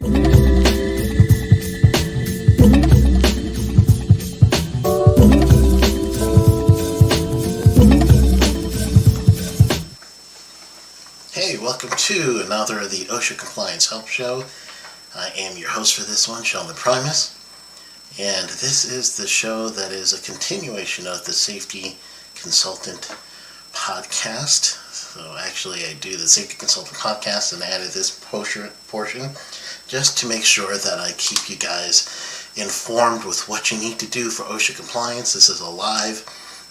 Hey, welcome to another of the OSHA Compliance Help Show. I am your host for this one, Sheldon Primus, and this is the show that is a continuation of the Safety Consultant Podcast. So actually I do the Safety Consultant Podcast and added this portion just to make sure that I keep you guys informed with what you need to do for OSHA compliance. This is a live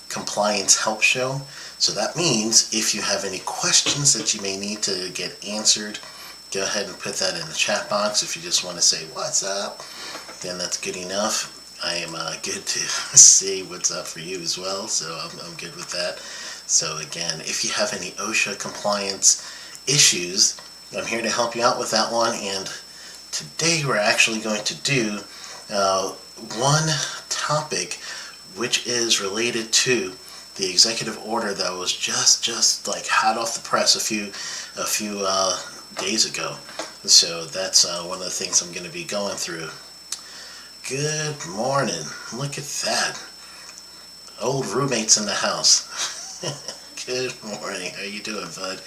compliance help show. So that means if you have any questions that you may need to get answered, go ahead and put that in the chat box. If you just want to say what's up, then that's good enough. I am good to see what's up for you as well, so I'm good with that. So again, if you have any OSHA compliance issues, I'm here to help you out with that one. And today we're actually going to do one topic which is related to the executive order that was just like hot off the press a few days ago. So that's one of the things I'm going to be going through. Good morning. Look at that. Old roommates in the house. Good morning. How you doing, bud?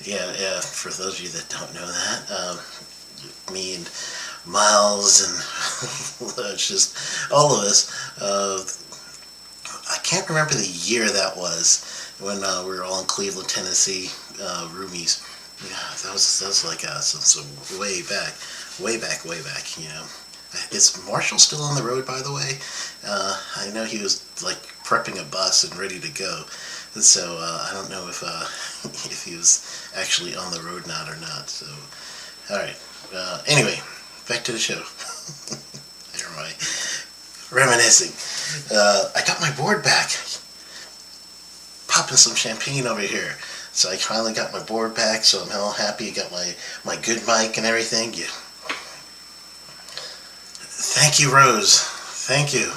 Yeah. For those of you that don't know that, me and Miles and it's just all of us. I can't remember the year that was when we were all in Cleveland, Tennessee, roomies. Yeah, that was like some way back. You know, is Marshall still on the road, by the way? I know he was like prepping a bus and ready to go, and so I don't know if if he was actually on the road or not. So, all right. Anyway, back to the show. There am I, reminiscing. I got my board back. Popping some champagne over here. So I finally got my board back, so I'm all happy. Got my good mic and everything. Yeah. Thank you, Rose. Thank you.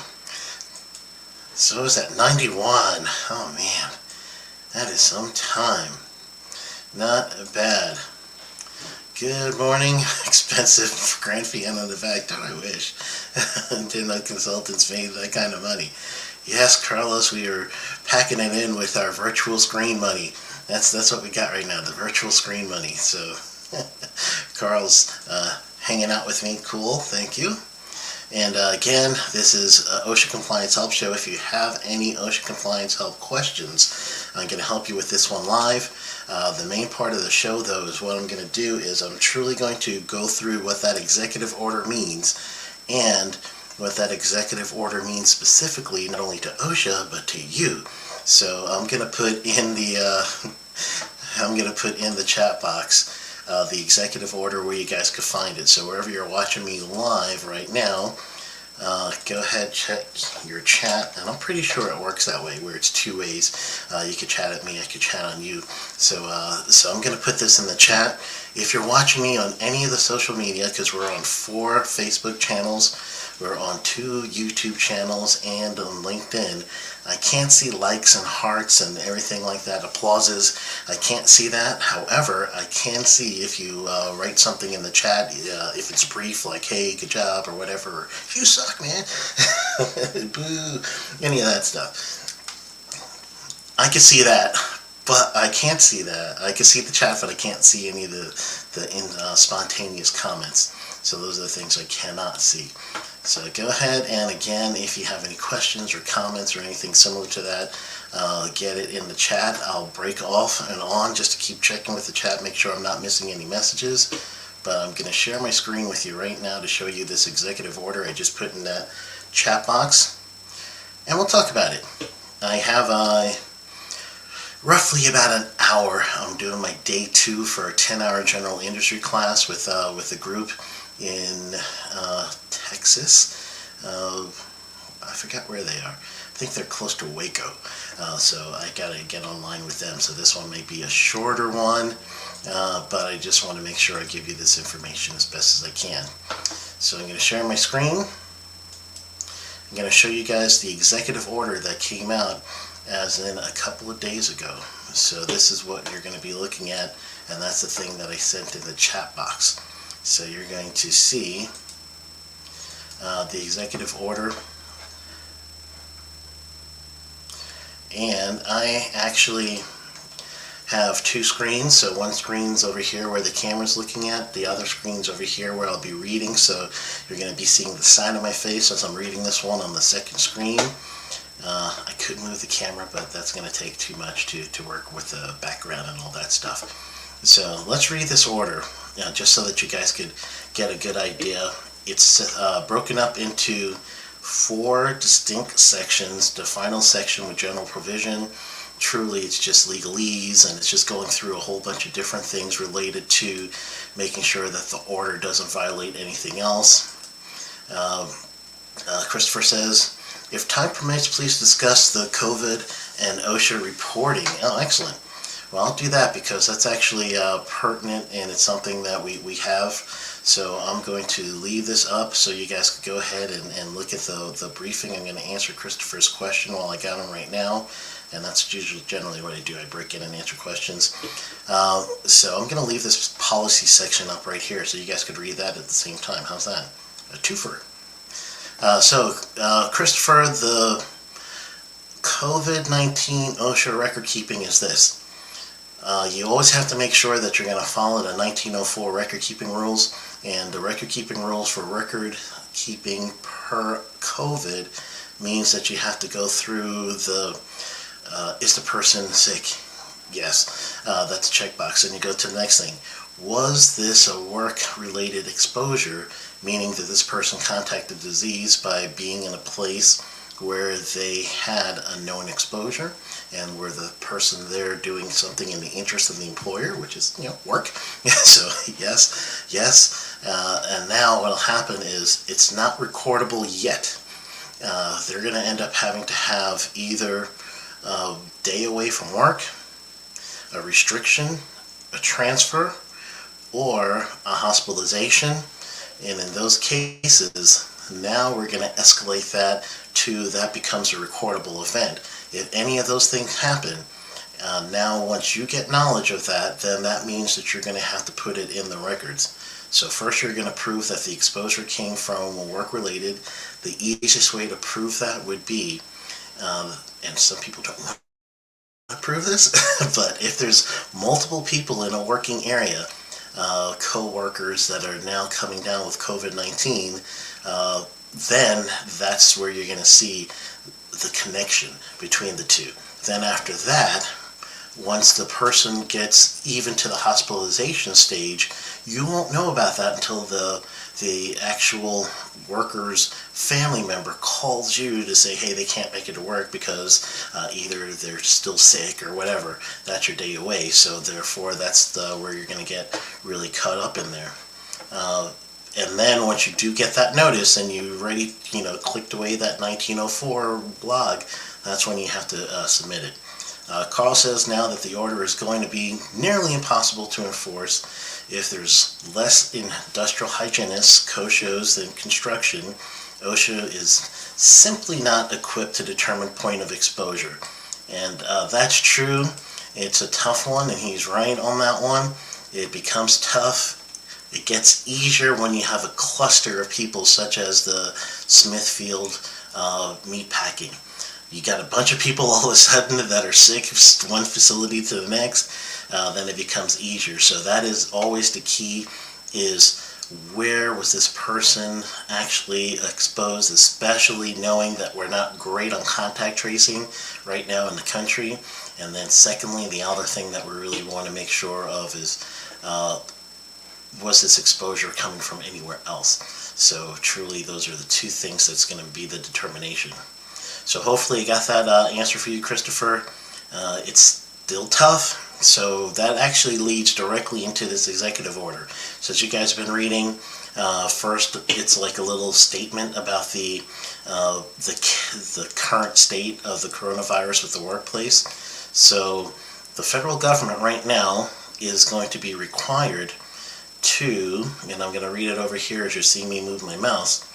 So is that 91? Oh man, that is some time. Not bad. Good morning. Expensive Grand Piano in the back, don't I wish. Internet consultants made that kind of money. Yes, Carlos, we are packing it in with our virtual screen money. That's what we got right now, the virtual screen money. So Carl's hanging out with me. Cool, thank you. And again, this is OSHA Compliance Help Show. If you have any OSHA Compliance Help questions, I'm going to help you with this one live. The main part of the show, though, is what I'm going to do is I'm truly going to go through what that executive order means and what that executive order means specifically, not only to OSHA, but to you. So I'm going to put in the chat box the executive order where you guys could find it. So wherever you're watching me live right now, go ahead, check your chat, and I'm pretty sure it works that way, where it's two ways. You could chat at me, I could chat on you. So I'm going to put this in the chat. If you're watching me on any of the social media, because we're on 4 Facebook channels, we're on 2 YouTube channels, and on LinkedIn, I can't see likes and hearts and everything like that, applauses. I can't see that. However, I can see if you write something in the chat, if it's brief, like, hey, good job, or whatever, or, you suck, man, boo, any of that stuff. I can see that, but I can't see that. I can see the chat, but I can't see any of the spontaneous comments. So those are the things I cannot see. So go ahead, and again, if you have any questions or comments or anything similar to that, get it in the chat. I'll break off and on just to keep checking with the chat, make sure I'm not missing any messages. But I'm going to share my screen with you right now to show you this executive order I just put in that chat box. And we'll talk about it. I have roughly about an hour. I'm doing my day 2 for a 10-hour general industry class with a group in Texas. I forgot where they are. I think they're close to Waco. So I gotta get online with them. So this one may be a shorter one, but I just want to make sure I give you this information as best as I can. So I'm going to share my screen. I'm going to show you guys the executive order that came out as in a couple of days ago. So this is what you're going to be looking at and that's the thing that I sent in the chat box. So you're going to see the executive order, and I actually have two screens. So one screen's over here where the camera's looking at, the other screen's over here where I'll be reading. So you're going to be seeing the side of my face as I'm reading this one on the second screen. I could move the camera, but that's going to take too much to work with the background and all that stuff. So let's read this order, just so that you guys could get a good idea. It's broken up into 4 distinct sections. The final section with general provision, truly it's just legalese, and it's just going through a whole bunch of different things related to making sure that the order doesn't violate anything else. Christopher says, if time permits, please discuss the COVID and OSHA reporting. Oh, excellent. Well, I'll do that because that's actually pertinent, and it's something that we have. So I'm going to leave this up so you guys can go ahead and look at the briefing. I'm going to answer Christopher's question while I got him right now. And that's usually generally what I do. I break in and answer questions. So I'm going to leave this policy section up right here so you guys could read that at the same time. How's that? A twofer. Christopher, the COVID-19 OSHA record keeping is this. You always have to make sure that you're going to follow the 1904 record keeping rules, and the record keeping rules for record keeping per COVID means that you have to go through the is the person sick? Yes, that's a checkbox. And you go to the next thing. Was this a work-related exposure, meaning that this person contacted disease by being in a place where they had a known exposure, and were the person there doing something in the interest of the employer, which is, work? So yes. And now what'll happen is it's not recordable yet. They're going to end up having to have either a day away from work, a restriction, a transfer, or a hospitalization. And in those cases, now we're going to escalate that to that becomes a recordable event. If any of those things happen, now once you get knowledge of that, then that means that you're going to have to put it in the records. So first you're going to prove that the exposure came from work-related. The easiest way to prove that would be, and some people don't want to prove this, but if there's multiple people in a working area, co-workers that are now coming down with COVID-19, then that's where you're going to see the connection between the two. Then after that, once the person gets even to the hospitalization stage, you won't know about that until the actual worker's family member calls you to say, hey, they can't make it to work because either they're still sick or whatever. That's your day away. So therefore, that's where you're going to get really caught up in there. And then once you do get that notice and you already, clicked away that 1904 blog, that's when you have to submit it. Carl says now that the order is going to be nearly impossible to enforce if there's less industrial hygienists, COSHOs than construction. OSHA is simply not equipped to determine point of exposure. And that's true. It's a tough one, and he's right on that one. It becomes tough. It gets easier when you have a cluster of people such as the Smithfield meat packing. You got a bunch of people all of a sudden that are sick from one facility to the next, then it becomes easier. So that is always the key, is where was this person actually exposed, especially knowing that we're not great on contact tracing right now in the country. And then secondly, the other thing that we really want to make sure of is was this exposure coming from anywhere else? So truly those are the two things that's going to be the determination. So hopefully you got that answer for you, Christopher. It's still tough, so that actually leads directly into this executive order. So as you guys have been reading, first it's like a little statement about the current state of the coronavirus with the workplace. So the federal government right now is going to be required to, and I'm going to read it over here as you're seeing me move my mouse.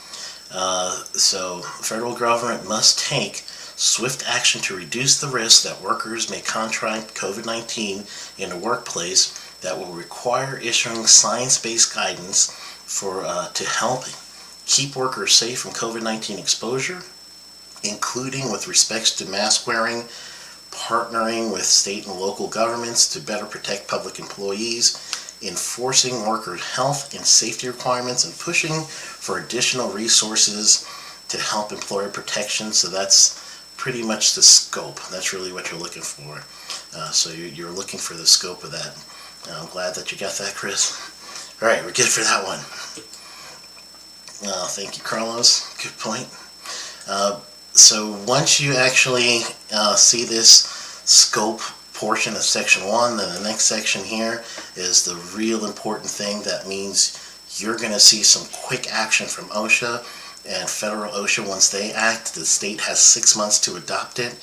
So the federal government must take swift action to reduce the risk that workers may contract COVID-19 in the workplace that will require issuing science-based guidance to help keep workers safe from COVID-19 exposure, including with respects to mask wearing, partnering with state and local governments to better protect public employees, enforcing worker health and safety requirements, and pushing for additional resources to help employer protection. So that's pretty much the scope. That's really what you're looking for. So you're looking for the scope of that. I'm glad that you got that, Chris. All right, we're good for that one. Thank you, Carlos. Good point. So once you actually see this scope portion of section 1, then the next section here is the real important thing. That means you're going to see some quick action from OSHA and federal OSHA. Once they act, the state has 6 months to adopt it,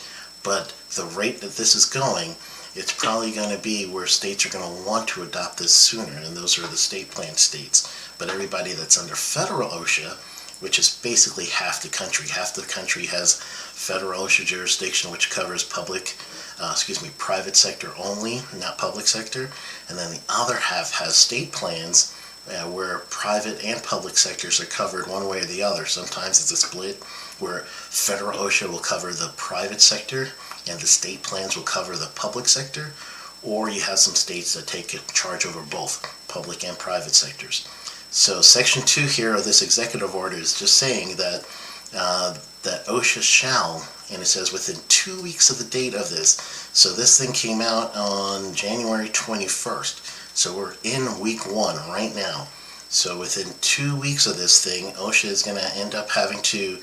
but the rate that this is going, it's probably going to be where states are going to want to adopt this sooner, and those are the state plan states. But everybody that's under federal OSHA, which is basically half the country has federal OSHA jurisdiction, which covers private sector only, not public sector, and then the other half has state plans where private and public sectors are covered one way or the other. Sometimes it's a split where federal OSHA will cover the private sector and the state plans will cover the public sector, or you have some states that take charge over both public and private sectors. So section 2 here of this executive order is just saying that that OSHA shall, and it says within 2 weeks of the date of this. So this thing came out on January 21st. So we're in week 1 right now. So within 2 weeks of this thing, OSHA is going to end up having to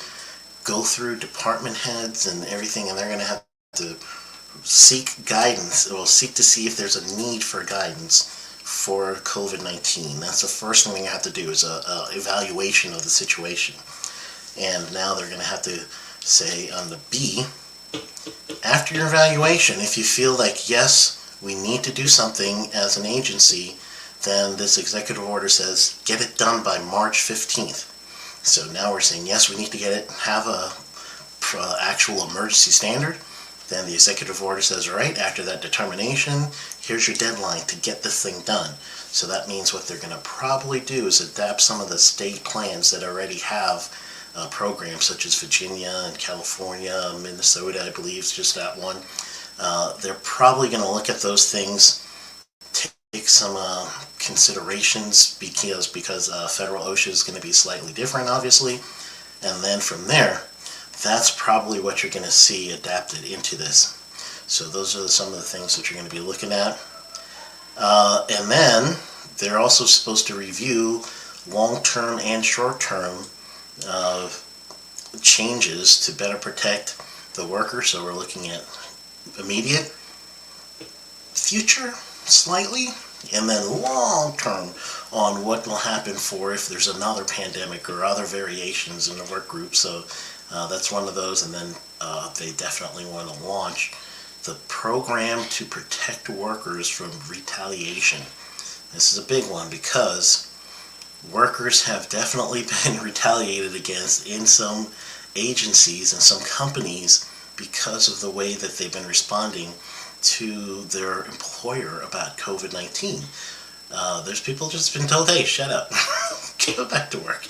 go through department heads and everything, and they're going to have to seek guidance, or seek to see if there's a need for guidance for COVID-19. That's the first thing we have to do, is a evaluation of the situation. And now they're going to have to say on the B, after your evaluation, if you feel like, yes, we need to do something as an agency, then this executive order says get it done by March 15th. So now we're saying, yes, we need to have a actual emergency standard. Then the executive order says, all right, after that determination, here's your deadline to get this thing done. So that means what they're going to probably do is adapt some of the state plans that already have programs, such as Virginia and California, Minnesota, I believe is just that one. They're probably going to look at those things, take some considerations, because federal OSHA is going to be slightly different, obviously. And then from there, that's probably what you're going to see adapted into this. So those are some of the things that you're going to be looking at. And then they're also supposed to review long-term and short-term changes to better protect the worker. So we're looking at immediate, future, slightly, and then long-term on what will happen for if there's another pandemic or other variations in the work group. So that's one of those. And then they definitely want to launch the program to protect workers from retaliation. This is a big one because workers have definitely been retaliated against in some agencies and some companies because of the way that they've been responding to their employer about COVID-19. There's people just been told, hey, shut up, go back to work.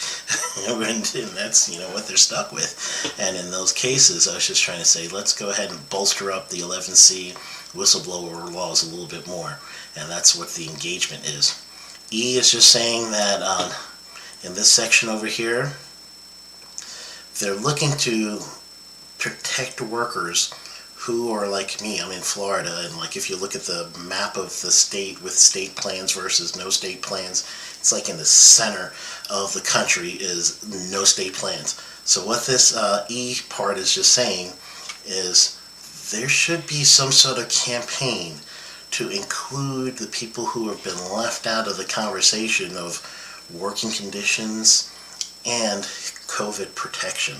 And that's what they're stuck with. And in those cases, I was just trying to say, let's go ahead and bolster up the 11C whistleblower laws a little bit more. And that's what the engagement is. E is just saying that in this section over here, they're looking to protect workers who are like me. I'm in Florida, and like if you look at the map of the state with state plans versus no state plans, it's like in the center of the country is no state plans. So what this E part is just saying is there should be some sort of campaign to include the people who have been left out of the conversation of working conditions and COVID protection.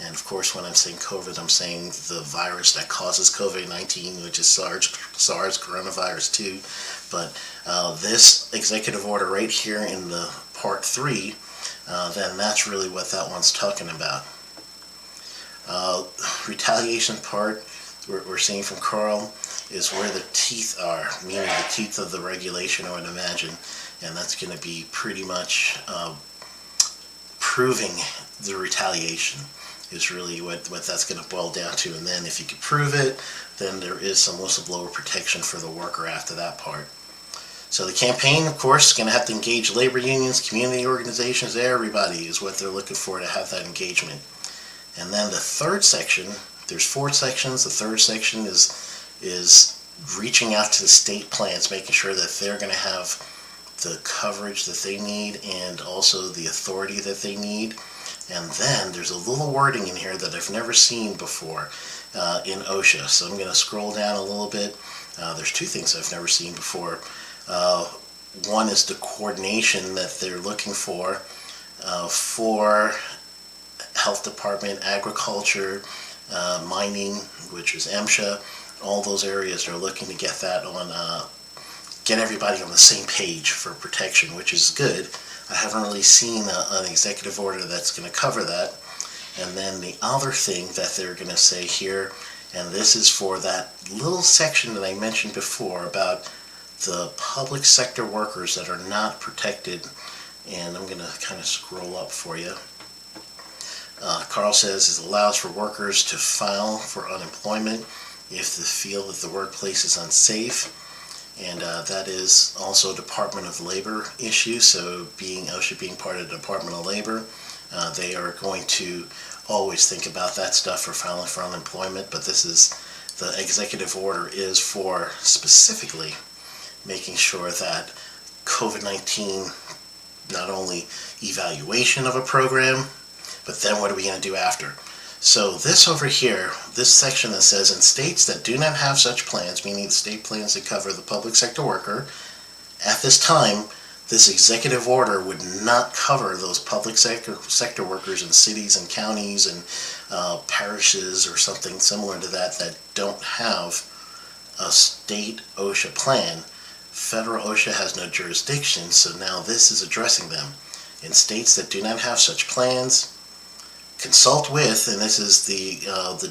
And of course, when I'm saying COVID, I'm saying the virus that causes COVID-19, which is SARS coronavirus 2. But this executive order right here in the part 3, then that's really what that one's talking about. Retaliation part, we're seeing from Carl is where the teeth are, meaning the teeth of the regulation, I would imagine, and that's going to be pretty much proving the retaliation is really what that's going to boil down to. And then if you can prove it, then there is some whistleblower protection for the worker after that part. So the campaign, of course, is going to have to engage labor unions, community organizations, everybody is what they're looking for to have that engagement. And then the third section, there's 4 sections. The third section is reaching out to the state plans, making sure that they're going to have the coverage that they need and also the authority that they need. And then there's a little wording in here that I've never seen before in OSHA. So I'm going to scroll down a little bit. There's 2 things I've never seen before. One is the coordination that they're looking for health department, agriculture, mining, which is MSHA. All those areas are looking to get that on, get everybody on the same page for protection, which is good. I haven't really seen an executive order that's going to cover that. And then the other thing that they're going to say here, and this is for that little section that I mentioned before about the public sector workers that are not protected, and I'm going to kind of scroll up for you. Carl says it allows for workers to file for unemployment if they feel that the workplace is unsafe, and that is also a Department of Labor issue. So OSHA being part of the Department of Labor, they are going to always think about that stuff for filing for unemployment, but the executive order is for specifically making sure that COVID-19, not only evaluation of a program, but then what are we going to do after? So this over here, this section that says in states that do not have such plans, meaning the state plans that cover the public sector worker, at this time, this executive order would not cover those public sector workers in cities and counties and parishes or something similar to that don't have a state OSHA plan. Federal OSHA has no jurisdiction, so now this is addressing them. In states that do not have such plans, consult with, and this is the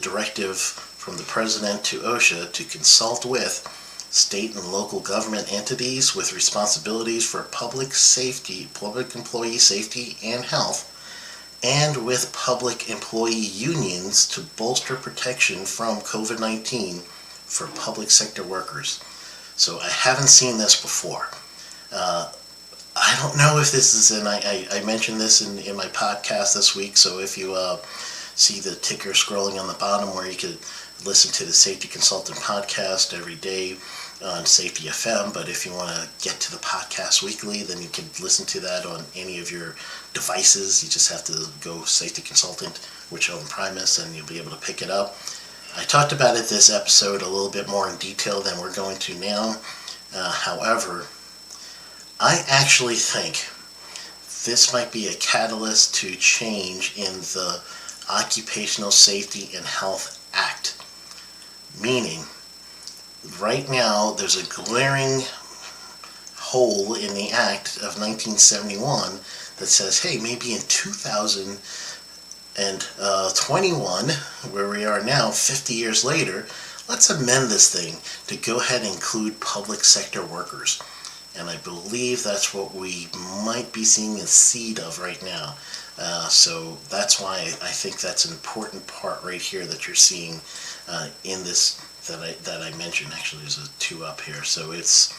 directive from the President to OSHA, to consult with state and local government entities with responsibilities for public safety, public employee safety and health, and with public employee unions to bolster protection from COVID-19 for public sector workers. So I haven't seen this before. I don't know if this is, and I mentioned this in my podcast this week, so if you see the ticker scrolling on the bottom where you could listen to the Safety Consultant podcast every day on Safety FM, but if you want to get to the podcast weekly, then you can listen to that on any of your devices. You just have to go Safety Consultant with Sheldon Primus, and you'll be able to pick it up. I talked about it this episode a little bit more in detail than we're going to now. However, I actually think this might be a catalyst to change in the Occupational Safety and Health Act. Meaning, right now there's a glaring hole in the Act of 1971 that says, hey, maybe in 2021, where we are now, 50 years later, let's amend this thing to go ahead and include public sector workers. And I believe that's what we might be seeing a seed of right now. So that's why I think that's an important part right here that you're seeing in this that I mentioned. Actually, there's a 2 up here. So it's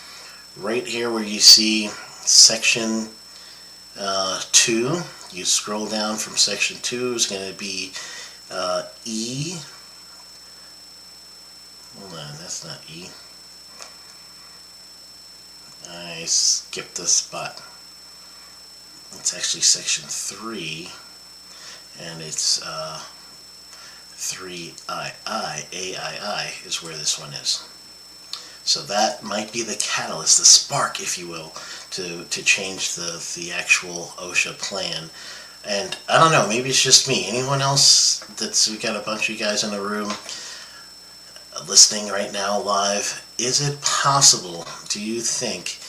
right here where you see section 2. You scroll down from section 2, is going to be E. Hold on, that's not E. I skipped this spot. It's actually section 3, and it's 3II. AII is where this one is. So that might be the catalyst, the spark, if you will, to change the actual OSHA plan. And I don't know, maybe it's just me. Anyone else we got a bunch of you guys in the room listening right now live. Is it possible, do you think,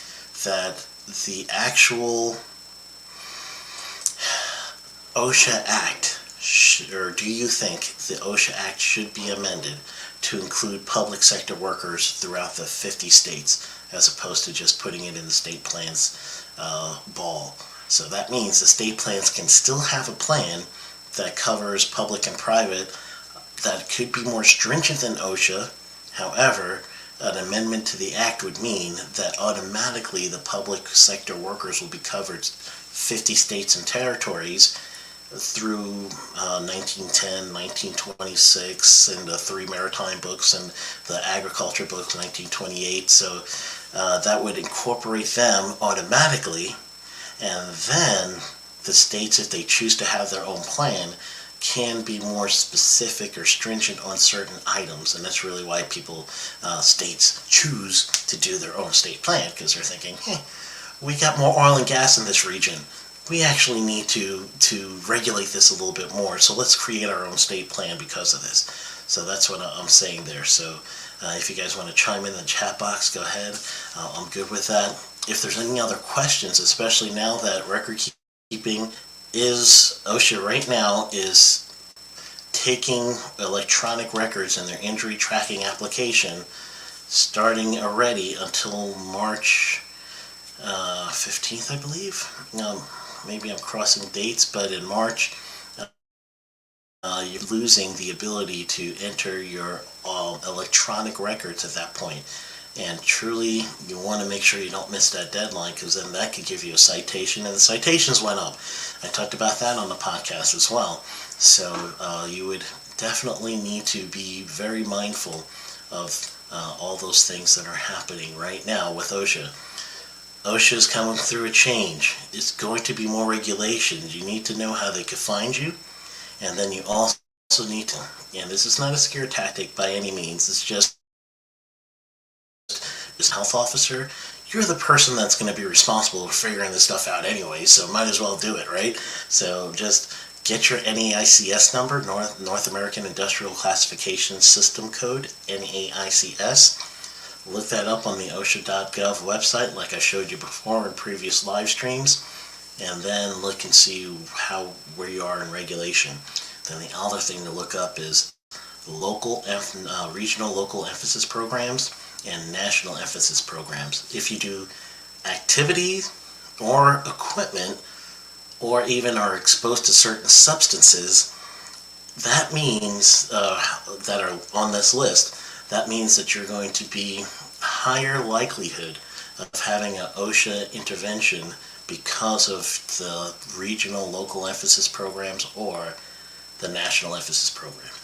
that the actual OSHA Act or do you think the OSHA Act should be amended to include public sector workers throughout the 50 states, as opposed to just putting it in the state plans ball? So that means the state plans can still have a plan that covers public and private that could be more stringent than OSHA. However, an amendment to the act would mean that automatically the public sector workers will be covered 50 states and territories through 1910, 1926, and the three maritime books and the agriculture books, 1928. So that would incorporate them automatically, and then the states, if they choose to have their own plan, can be more specific or stringent on certain items. And that's really why states choose to do their own state plan, because they're thinking, hey, we got more oil and gas in this region. We actually need to regulate this a little bit more, so let's create our own state plan because of this. So that's what I'm saying there. So if you guys want to chime in the chat box, go ahead. I'm good with that. If there's any other questions, especially now that record keeping OSHA right now is taking electronic records in their injury tracking application starting already until March 15th, I believe. Maybe I'm crossing dates, but in March, you're losing the ability to enter your electronic records at that point. And truly, you want to make sure you don't miss that deadline, because then that could give you a citation, and the citations went up. I talked about that on the podcast as well. So you would definitely need to be very mindful of all those things that are happening right now with OSHA. OSHA is coming through a change. It's going to be more regulations. You need to know how they can find you, and then you also need to, and this is not a scare tactic by any means, it's just as health officer, you're the person that's going to be responsible for figuring this stuff out anyway, so might as well do it, right? So just get your NAICS number, North American Industrial Classification System Code, NAICS. Look that up on the OSHA.gov website like I showed you before in previous live streams, and then look and see where you are in regulation. Then the other thing to look up is regional local emphasis programs and national emphasis programs. If you do activities or equipment, or even are exposed to certain substances, that means that are on this list, that means that you're going to be higher likelihood of having an OSHA intervention because of the regional local emphasis programs or the national emphasis program.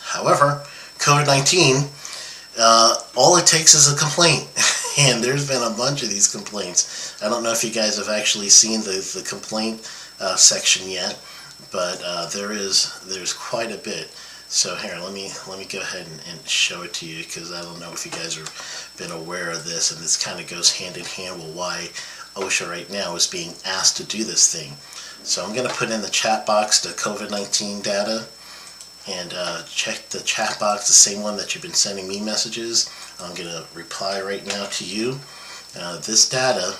However, COVID-19, all it takes is a complaint, and there's been a bunch of these complaints. I don't know if you guys have actually seen the complaint section yet, but there's quite a bit. So here, let me go ahead and show it to you, because I don't know if you guys have been aware of this, and this kind of goes hand in hand with why OSHA right now is being asked to do this thing. So I'm going to put in the chat box the COVID-19 data, and check the chat box, the same one that you've been sending me messages. I'm going to reply right now to you. This data,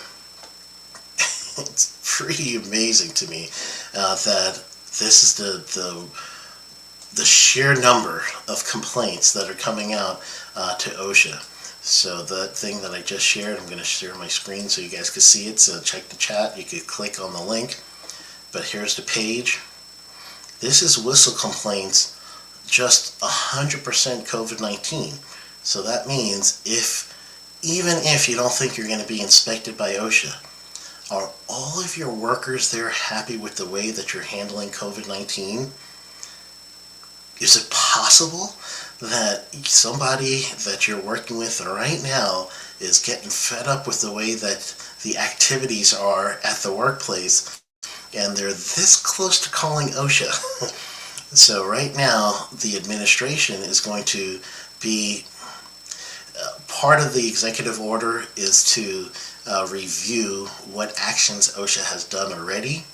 it's pretty amazing to me that this is the sheer number of complaints that are coming out to OSHA. So the thing that I just shared, I'm going to share my screen so you guys can see it. So check the chat. You could click on the link. But here's the page. This is whistle complaints, just 100% COVID-19. So that means even if you don't think you're going to be inspected by OSHA, are all of your workers there happy with the way that you're handling COVID-19? Is it possible that somebody that you're working with right now is getting fed up with the way that the activities are at the workplace, and they're this close to calling OSHA? So right now, the administration is going to be, part of the executive order is to review what actions OSHA has done already,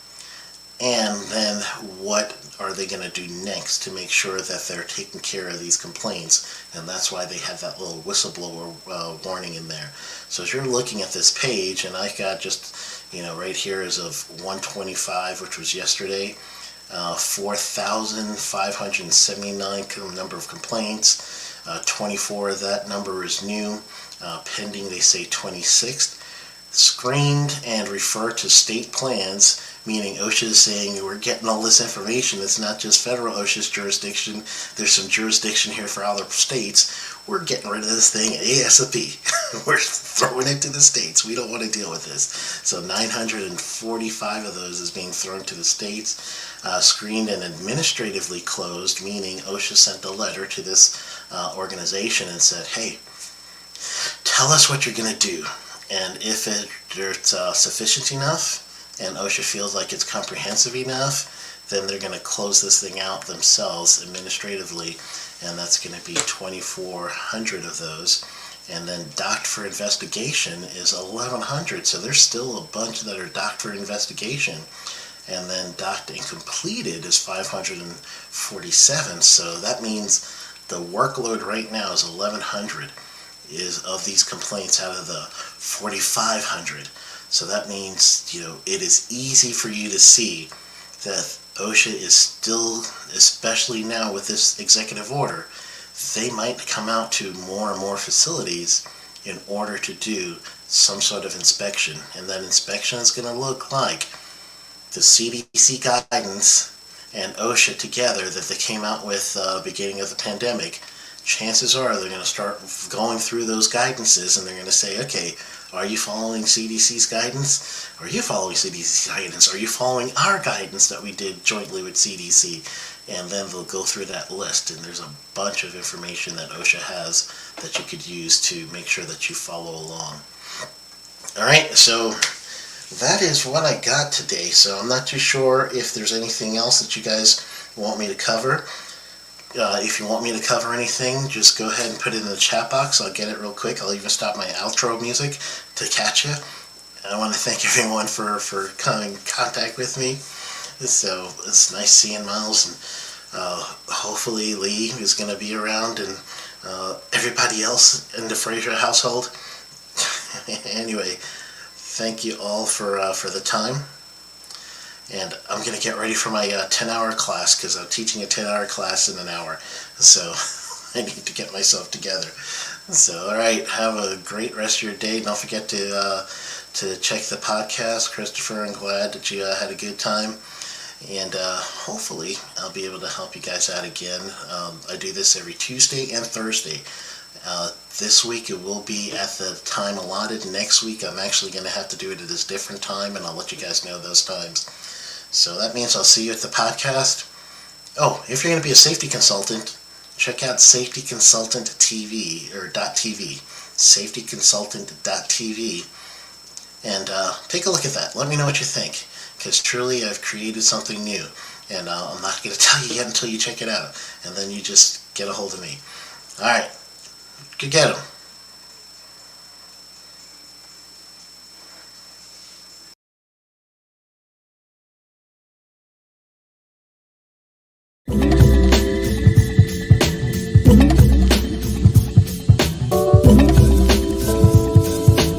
and then what are they going to do next to make sure that they're taking care of these complaints. And that's why they have that little whistleblower warning in there. So as you're looking at this page, and I got just, right here as of 125, which was yesterday, 4,579 number of complaints. 24 of that number is new. Pending, they say 26th. Screened and referred to state plans, meaning OSHA is saying we're getting all this information. It's not just federal OSHA's jurisdiction. There's some jurisdiction here for other states. We're getting rid of this thing ASAP. We're throwing it to the states. We don't want to deal with this. So 945 of those is being thrown to the states. Screened and administratively closed, meaning OSHA sent a letter to this organization and said, hey, tell us what you're going to do. And if it's sufficient enough and OSHA feels like it's comprehensive enough, then they're going to close this thing out themselves administratively, and that's going to be 2,400 of those. And then docked for investigation is 1,100, so there's still a bunch that are docked for investigation. And then docked and completed is 547, so that means the workload right now is 1,100. Is of these complaints out of the 4,500. So that means, it is easy for you to see that OSHA is still, especially now with this executive order, they might come out to more and more facilities in order to do some sort of inspection. And that inspection is going to look like the CDC guidance and OSHA together that they came out with beginning of the pandemic. Chances are they're going to start going through those guidances and they're going to say, okay, are you following CDC's guidance? Are you following CDC's guidance? Are you following our guidance that we did jointly with CDC? And then they'll go through that list, and there's a bunch of information that OSHA has that you could use to make sure that you follow along. Alright, so that is what I got today. So I'm not too sure if there's anything else that you guys want me to cover. If you want me to cover anything, just go ahead and put it in the chat box. I'll get it real quick. I'll even stop my outro music to catch you. I want to thank everyone for coming in contact with me. So it's nice seeing Miles, and hopefully Lee is going to be around, and everybody else in the Fraser household. Anyway, thank you all for the time. And I'm going to get ready for my 10-hour class, because I'm teaching a 10-hour class in an hour. So I need to get myself together. So, alright, have a great rest of your day. Don't forget to check the podcast. Christopher, I'm glad that you had a good time. And hopefully I'll be able to help you guys out again. I do this every Tuesday and Thursday. This week it will be at the time allotted. Next week I'm actually going to have to do it at a different time, and I'll let you guys know those times. So that means I'll see you at the podcast. Oh, if you're going to be a safety consultant, check out Safety Consultant TV, or .tv, safetyconsultant.tv, and take a look at that. Let me know what you think, because truly I've created something new, and I'm not going to tell you yet until you check it out, and then you just get a hold of me. Alright, go get 'em.